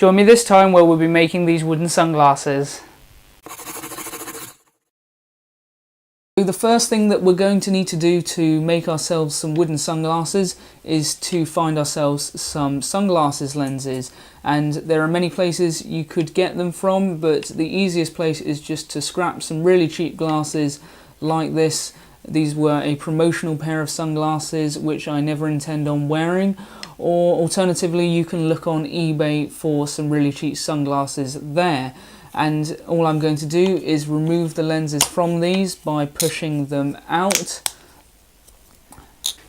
Join me this time where we'll be making these wooden sunglasses. So the first thing that we're going to need to do to make ourselves some wooden sunglasses is to find ourselves some sunglasses lenses, and there are many places you could get them from, but the easiest place is just to scrap some really cheap glasses like this. These were a promotional pair of sunglasses which I never intend on wearing, or alternatively you can look on eBay for some really cheap sunglasses there. And all I'm going to do is remove the lenses from these by pushing them out.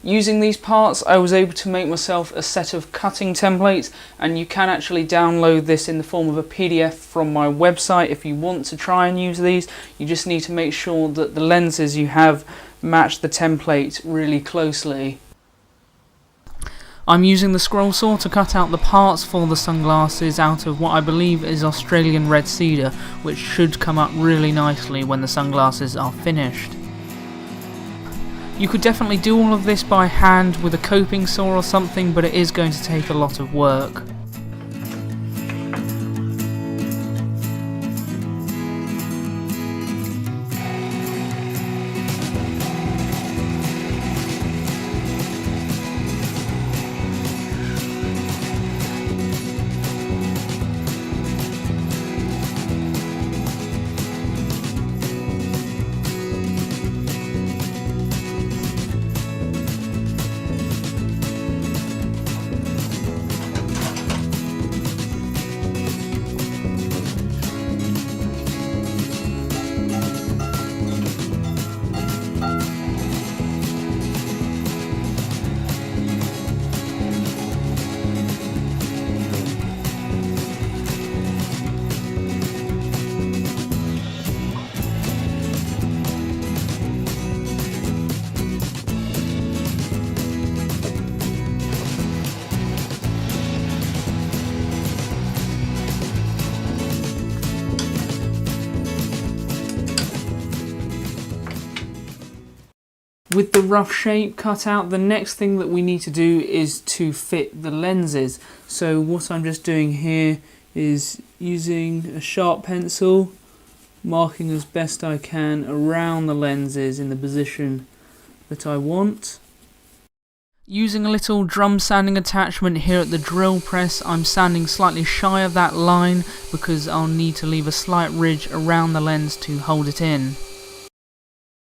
Using these parts, I was able to make myself a set of cutting templates, and you can actually download this in the form of a PDF from my website if you want to try and use these. You just need to make sure that the lenses you have match the template really closely. I'm using the scroll saw to cut out the parts for the sunglasses out of what I believe is Australian red cedar, which should come up really nicely when the sunglasses are finished. You could definitely do all of this by hand with a coping saw or something, but it is going to take a lot of work. With the rough shape cut out, the next thing that we need to do is to fit the lenses. So what I'm just doing here is using a sharp pencil, marking as best I can around the lenses in the position that I want. Using a little drum sanding attachment here at the drill press, I'm sanding slightly shy of that line because I'll need to leave a slight ridge around the lens to hold it in.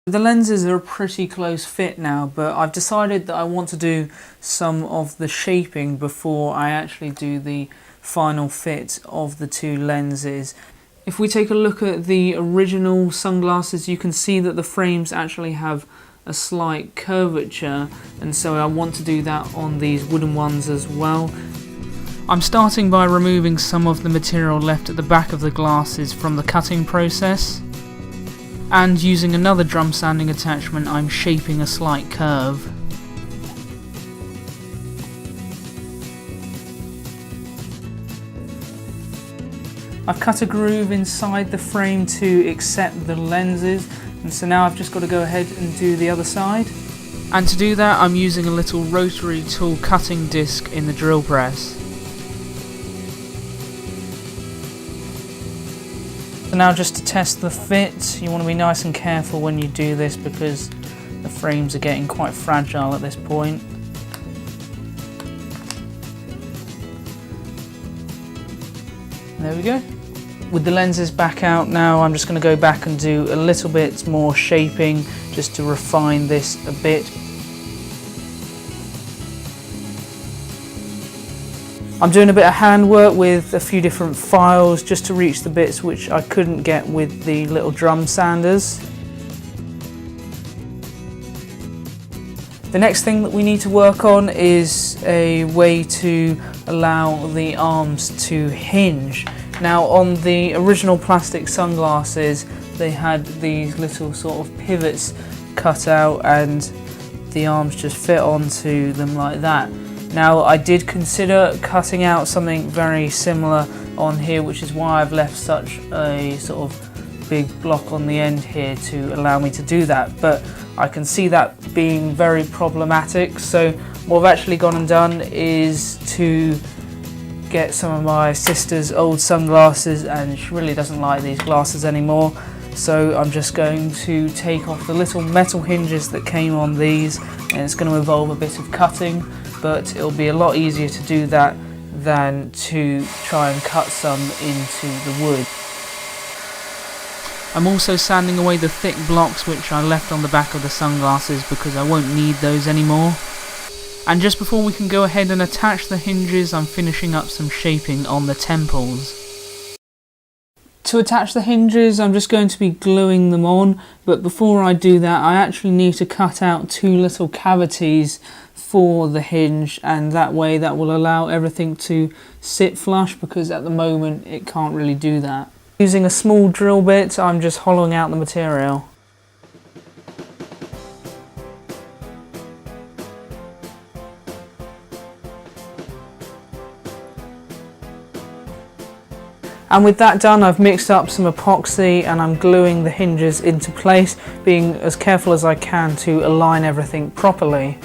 The lenses are a pretty close fit now, but I've decided that I want to do some of the shaping before I actually do the final fit of the two lenses. If we take a look at the original sunglasses, you can see that the frames actually have a slight curvature, and so I want to do that on these wooden ones as well. I'm starting by removing some of the material left at the back of the glasses from the cutting process. And using another drum sanding attachment, I'm shaping a slight curve. I've cut a groove inside the frame to accept the lenses, and so now I've just got to go ahead and do the other side. And to do that, I'm using a little rotary tool cutting disc in the drill press. So now just to test the fit, you want to be nice and careful when you do this because the frames are getting quite fragile at this point. There we go. With the lenses back out now, I'm just going to go back and do a little bit more shaping just to refine this a bit. I'm doing a bit of handwork with a few different files just to reach the bits which I couldn't get with the little drum sanders. The next thing that we need to work on is a way to allow the arms to hinge. Now on the original plastic sunglasses they had these little sort of pivots cut out and the arms just fit onto them like that. Now I did consider cutting out something very similar on here, which is why I've left such a sort of big block on the end here to allow me to do that, but I can see that being very problematic. So what I've actually gone and done is to get some of my sister's old sunglasses, and she really doesn't like these glasses anymore. So I'm just going to take off the little metal hinges that came on these, and it's going to involve a bit of cutting, but it'll be a lot easier to do that than to try and cut some into the wood. I'm also sanding away the thick blocks which I left on the back of the sunglasses because I won't need those anymore. And just before we can go ahead and attach the hinges, I'm finishing up some shaping on the temples. To attach the hinges, I'm just going to be gluing them on, but before I do that I actually need to cut out 2 little cavities for the hinge, and that way that will allow everything to sit flush, because at the moment it can't really do that. Using a small drill bit, I'm just hollowing out the material. And with that done, I've mixed up some epoxy and I'm gluing the hinges into place, being as careful as I can to align everything properly.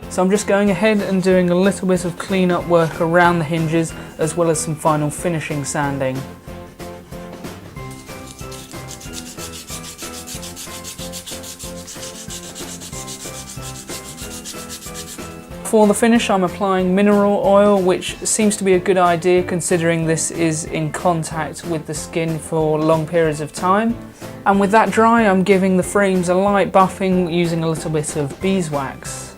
So I'm just going ahead and doing a little bit of clean-up work around the hinges, as well as some final finishing sanding. For the finish, I'm applying mineral oil, which seems to be a good idea considering this is in contact with the skin for long periods of time. And with that dry, I'm giving the frames a light buffing using a little bit of beeswax.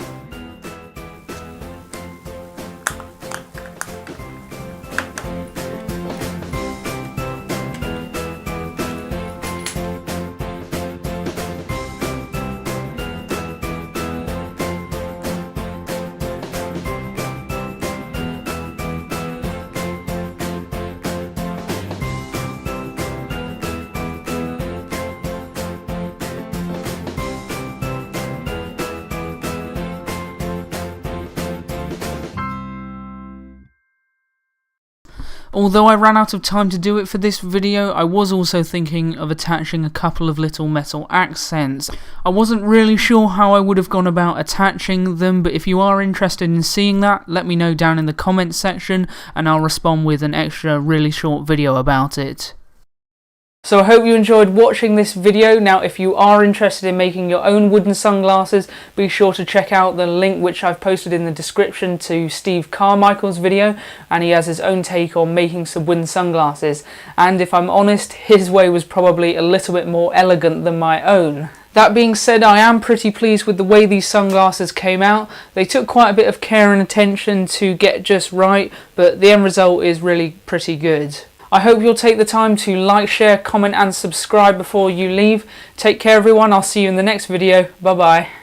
Although I ran out of time to do it for this video, I was also thinking of attaching a couple of little metal accents. I wasn't really sure how I would have gone about attaching them, but if you are interested in seeing that, let me know down in the comments section and I'll respond with an extra really short video about it. So I hope you enjoyed watching this video. Now if you are interested in making your own wooden sunglasses, be sure to check out the link which I've posted in the description to Steve Carmichael's video, and he has his own take on making some wooden sunglasses, and if I'm honest, his way was probably a little bit more elegant than my own. That being said, I am pretty pleased with the way these sunglasses came out. They took quite a bit of care and attention to get just right, but the end result is really pretty good. I hope you'll take the time to like, share, comment and subscribe before you leave. Take care everyone, I'll see you in the next video. Bye bye.